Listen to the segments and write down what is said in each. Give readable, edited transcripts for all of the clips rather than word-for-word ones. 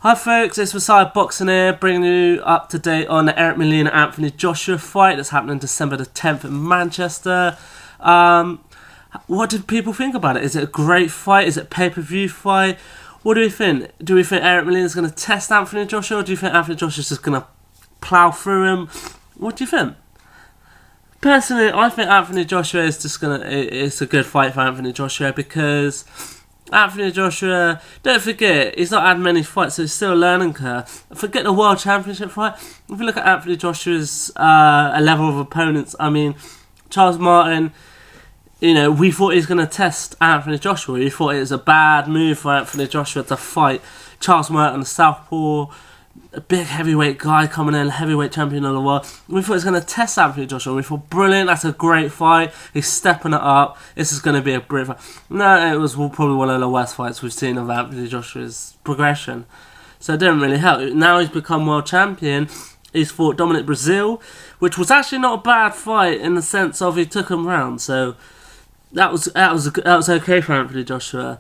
Hi folks, it's Messiah Boxing here, bringing you up to date on the Eric Molina Anthony Joshua fight that's happening December the 10th in Manchester. What did people think about it? Is it a great fight? Is it a pay-per-view fight? What do we think? Do we think Eric Molina is going to test Anthony Joshua, or do you think Anthony Joshua is just going to plough through him? What do you think? Personally, I think Anthony Joshua is just it's a good fight for Anthony Joshua because Anthony Joshua, don't forget, he's not had many fights, so he's still a learning curve. Forget the World Championship fight. If you look at Anthony Joshua's a level of opponents, I mean, Charles Martin, we thought he was going to test Anthony Joshua. We thought it was a bad move for Anthony Joshua to fight Charles Martin, the southpaw, a big heavyweight guy coming in, heavyweight champion of the world. We thought he was going to test Anthony Joshua. We thought, brilliant, that's a great fight. He's stepping it up. This is going to be a great fight. No, it was probably one of the worst fights we've seen of Anthony Joshua's progression. So it didn't really help. Now he's become world champion. He's fought Dominic Brazil, which was actually not a bad fight in the sense of he took him round. So that was okay for Anthony Joshua.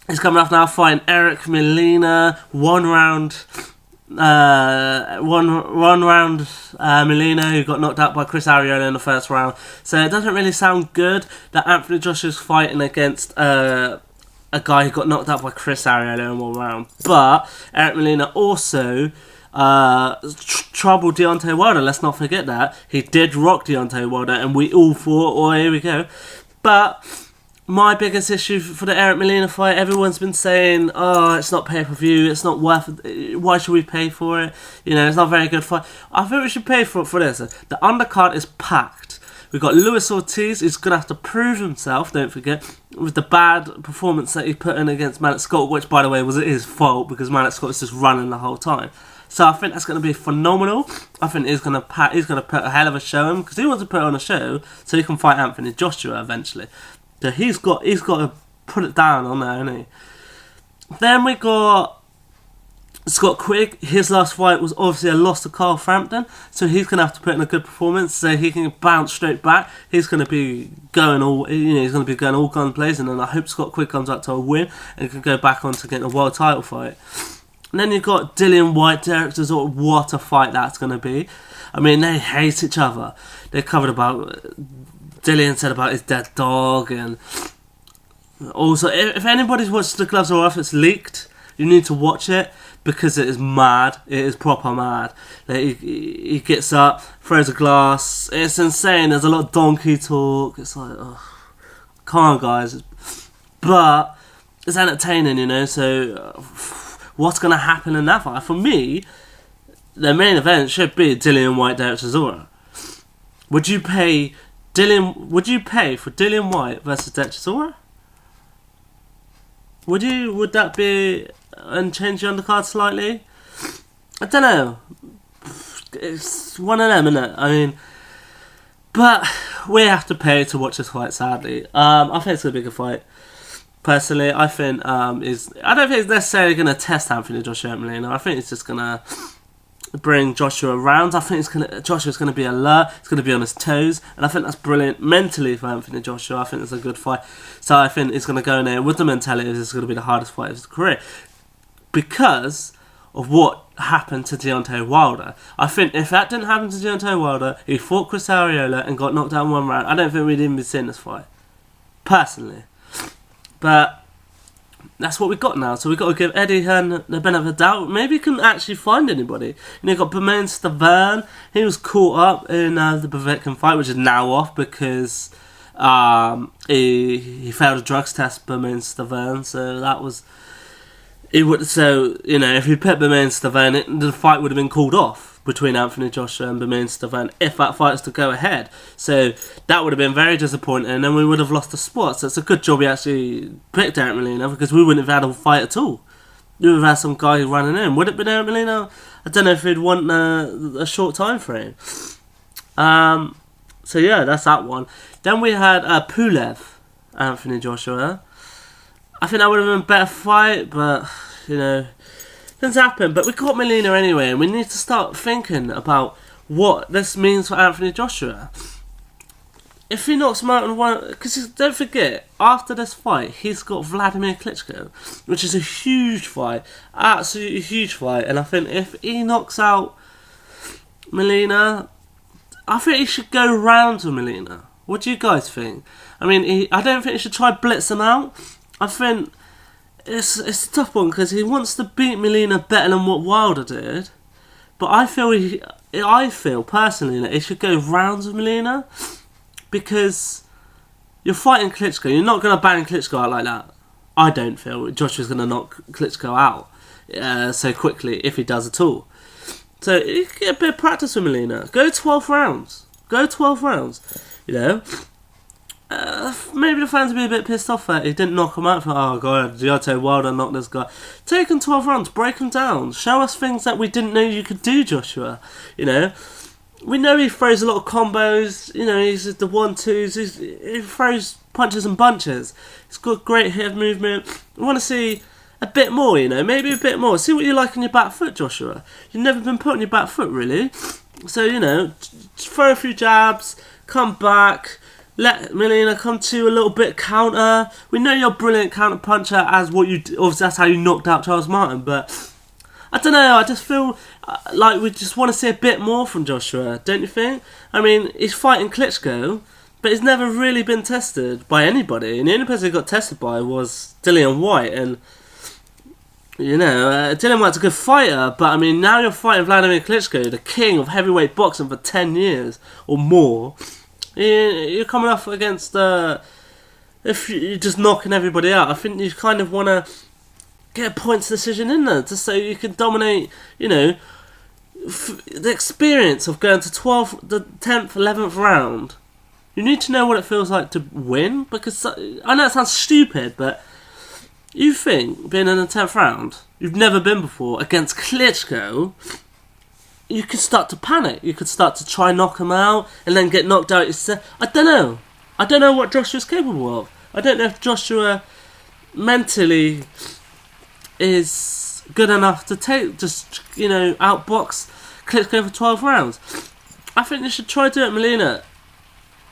He's coming off now fighting Eric Molina, one round Molina, who got knocked out by Chris Arreola in the first round. So it doesn't really sound good that Anthony Joshua's fighting against a guy who got knocked out by Chris Arreola in one round. But Eric Molina also troubled Deontay Wilder. Let's not forget that. He did rock Deontay Wilder, and we all thought, oh, here we go. But my biggest issue for the Eric Molina fight, everyone's been saying, oh, it's not pay-per-view, it's not worth it, why should we pay for it? It's not a very good fight. I think we should pay for this. The undercard is packed. We've got Luis Ortiz, who's going to have to prove himself, don't forget, with the bad performance that he put in against Mallet Scott, which, by the way, was his fault, because Mallet Scott was just running the whole time. So I think that's going to be phenomenal. I think he's going to put a hell of a show in, because he wants to put on a show so he can fight Anthony Joshua eventually. So he's got to put it down on there, hasn't he? Then we got Scott Quigg. His last fight was obviously a loss to Carl Frampton, so he's going to have to put in a good performance so he can bounce straight back. He's going to be going all gun blazing, and I hope Scott Quigg comes out to a win and can go back on to getting a world title fight. And then you've got Dillian White, Derek Chisora. What a fight that's going to be. I mean, they hate each other. They covered about Dillian said about his dead dog, and also if anybody's watched The Gloves Are Off, it's leaked. You need to watch it because it is mad. It is proper mad. Like, he gets up, throws a glass. It's insane. There's a lot of donkey talk. It's like, oh, come on, guys. But it's entertaining, So what's going to happen in that fight? For me, the main event should be Dillian White, Derek Chisora. Would you pay for Dillian White versus Derek Chisora? Would that be and change your undercard slightly? I don't know. It's one of them, isn't it? I mean, but we have to pay to watch this fight, sadly. I think it's gonna be a good fight. Personally, I think I don't think it's necessarily gonna test Anthony Joshua Molina. I think it's just gonna bring Joshua around. I think Joshua's going to be alert. He's going to be on his toes, and I think that's brilliant mentally for Anthony Joshua. I think it's a good fight. So I think he's going to go in there with the mentality that it's going to be the hardest fight of his career because of what happened to Deontay Wilder. I think if that didn't happen to Deontay Wilder, he fought Chris Arreola and got knocked out in one round, I don't think we'd even be seeing this fight, personally. But that's what we got now, so we've got to give Eddie Hearn the benefit of the doubt. Maybe he can actually find anybody. You got Bermane Stiverne. He was caught up in the Povetkin fight, which is now off because he failed a drugs test, Bermane Stiverne. So that was if he put Bermane Stiverne, the fight would have been called off between Anthony Joshua and Bermane Stiverne if that fight was to go ahead. So that would have been very disappointing, and then we would have lost the spot. So it's a good job we actually picked Eric Molina because we wouldn't have had a fight at all. We would have had some guy running in. Would it have been Eric Molina? I don't know if he'd want a short time frame. So yeah, that's that one. Then we had Pulev, Anthony Joshua. I think that would have been a better fight, but things happen. But we got Molina anyway, and we need to start thinking about what this means for Anthony Joshua. if he knocks him out in one, because don't forget, after this fight, he's got Vladimir Klitschko, which is a huge fight, absolutely huge fight. And I think if he knocks out Molina, I think he should go round with Molina. What do you guys think? I mean, I don't think he should try blitz him out. I think it's a tough one because he wants to beat Molina better than what Wilder did. But I feel personally that he should go rounds with Molina because you're fighting Klitschko. You're not going to bang Klitschko out like that. I don't feel Joshua's going to knock Klitschko out so quickly if he does at all. So you get a bit of practice with Molina. Go 12 rounds. Go 12 rounds. You know. Maybe the fans will be a bit pissed off that he didn't knock him out. Oh god, Deontay Wilder knocked this guy. Take him 12 rounds, break him down, show us things that we didn't know you could do, Joshua. You know, we know he throws a lot of combos. You know, he's the 1-2s. He throws punches and bunches. He's got great head movement. We want to see a bit more. You know, maybe a bit more. See what you like on your back foot, Joshua. You've never been put on your back foot, really. So you know, throw a few jabs, come back. Let Molina come to a little bit counter. We know you're a brilliant counter puncher as what you obviously that's how you knocked out Charles Martin, but I don't know, I just feel like we just want to see a bit more from Joshua, don't you think? I mean, he's fighting Klitschko, but he's never really been tested by anybody, and the only person he got tested by was Dillian Whyte, and you know, Dillian Whyte's a good fighter, but I mean, now you're fighting Vladimir Klitschko, the king of heavyweight boxing for 10 years or more. You're coming off against if you're just knocking everybody out. I think you kind of want to get a points decision in there just so you can dominate. You know, the experience of going to the 10th, 11th round. You need to know what it feels like to win, because I know it sounds stupid, but you think being in the 10th round, you've never been before against Klitschko. You could start to panic. You could start to try knock him out and then get knocked out yourself. I don't know. I don't know what Joshua's capable of. I don't know if Joshua mentally is good enough to outbox Klitschko for 12 rounds. I think you should try to do it, Molina.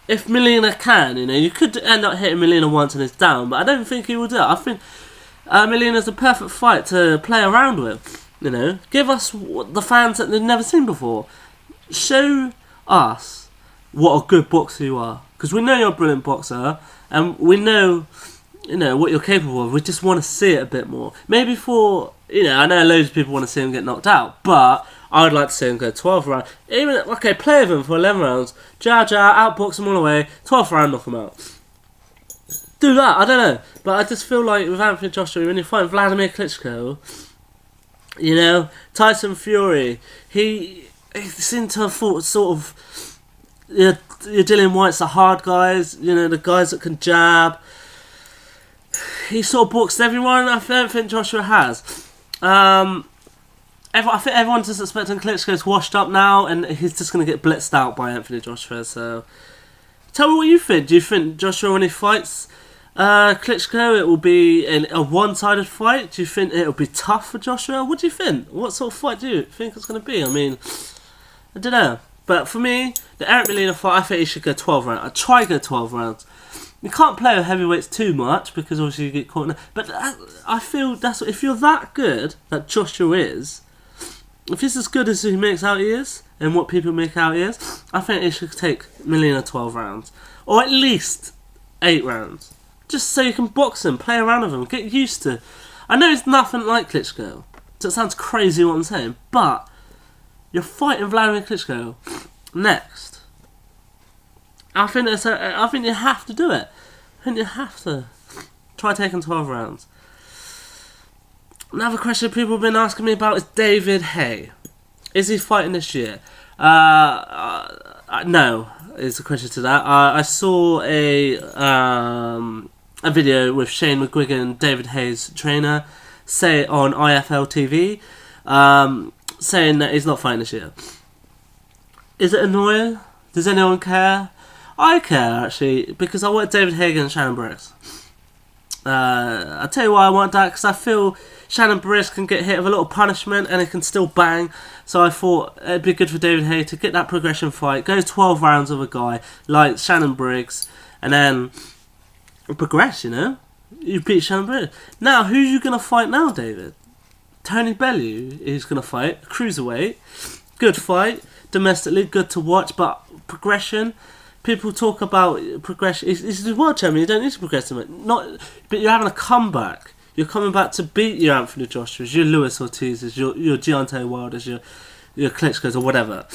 If Molina can, you could end up hitting Molina once and it's down, but I don't think he will do it. I think Molina's the perfect fight to play around with. Give us the fans that they've never seen before. Show us what a good boxer you are. Because we know you're a brilliant boxer, and we know, what you're capable of. We just want to see it a bit more. Maybe I know loads of people want to see him get knocked out, but I would like to see him go 12 rounds. Play with him for 11 rounds. Outbox him all the way. 12th round, knock him out. Do that, I don't know. But I just feel like with Anthony Joshua, when you fight Vladimir Klitschko, Tyson Fury, he seemed to have thought sort of, your Dillian Whyte's the hard guys, the guys that can jab. He sort of boxed everyone. I don't think Joshua has. I think everyone's just expecting Klitschko's washed up now, and he's just going to get blitzed out by Anthony Joshua. So, tell me what you think. Do you think Joshua, when he fights Klitschko, it will be a one-sided fight? Do you think it will be tough for Joshua? What do you think? What sort of fight do you think it's going to be? I mean, I don't know. But for me, the Eric Molina fight, I think he should go 12 rounds. I'd try to go 12 rounds. You can't play with heavyweights too much because obviously you get caught in it. But I feel if you're that good, that Joshua is, if he's as good as he makes out he is, and what people make out he is, I think he should take Molina 12 rounds. Or at least 8 rounds. Just so you can box him, play around with him, get used to. I know it's nothing like Klitschko, so it sounds crazy what I'm saying, but you're fighting Vladimir Klitschko next. I think you have to do it. I think you have to try taking 12 rounds. Another question people have been asking me about is David Haye. Is he fighting this year? No, is the question to that. I saw a video with Shane McGuigan, David Haye's trainer, say on IFL TV, saying that he's not fighting this year. Is it annoying? Does anyone care? I care, actually, because I want David Haye against Shannon Briggs. I'll tell you why I want that, because I feel Shannon Briggs can get hit with a little punishment and he can still bang. So I thought it'd be good for David Haye to get that progression fight, go 12 rounds with a guy like Shannon Briggs, and then progress, you know? You beat Shannon Briggs. Now, who's you going to fight now, David? Tony Bellew is going to fight, cruiserweight. Good fight, domestically, good to watch, but progression... People talk about progression. He's the world champion. You don't need to progress him. But you're having a comeback. You're coming back to beat your Anthony Joshua's, your Luis Ortiz's, your Deontay Wilder's, your Klitschko's, or whatever.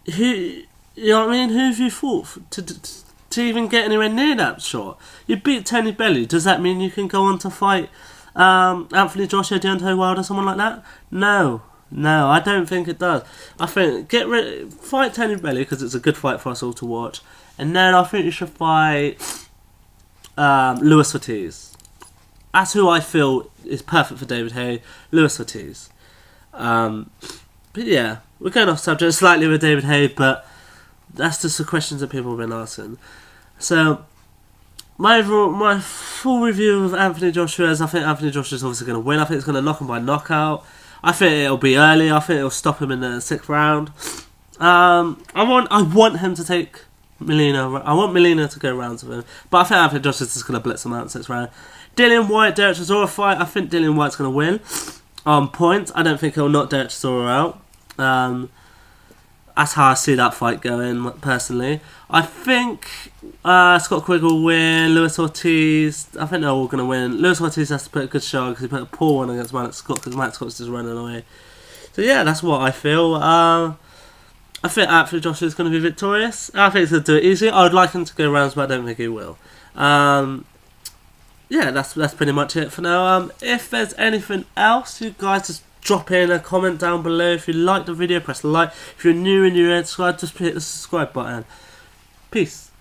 You know what I mean? Who have you fought to even get anywhere near that shot? You beat Tony Bellew. Does that mean you can go on to fight Anthony Joshua, Deontay Wilder, someone like that? No, I don't think it does. I think fight Tony Bellew because it's a good fight for us all to watch, and then I think you should fight Luis Ortiz. That's who I feel is perfect for David Haye, Luis Ortiz. But yeah, we're going off subject slightly with David Haye, but that's just the questions that people have been asking. So my full review of Anthony Joshua is I think Anthony Joshua is obviously going to win. I think it's going to knock him by knockout. I think it'll be early. I think it'll stop him in the 6th round. I want him to take Molina. I want Molina to go rounds with him. But I think Anthony Joshua is just going to blitz him out in the 6th round. Dillian Whyte, Derek Chisora fight. I think Dillian Whyte's going to win. On points. I don't think he'll knock Derek Chisora out. That's how I see that fight going, personally. I think Scott Quigg will win. Luis Ortiz, I think they're all going to win. Luis Ortiz has to put a good show because he put a poor one against Matt Scott because Matt Scott's just running away. So yeah, that's what I feel. I think Anthony Joshua is going to be victorious. I think he's going to do it easy. I would like him to go rounds, but I don't think he will. Yeah, that's pretty much it for now. If there's anything else, you guys just drop in a comment down below. If you like the video, press like. If you're new and you're subscribed, just hit the subscribe button. Peace.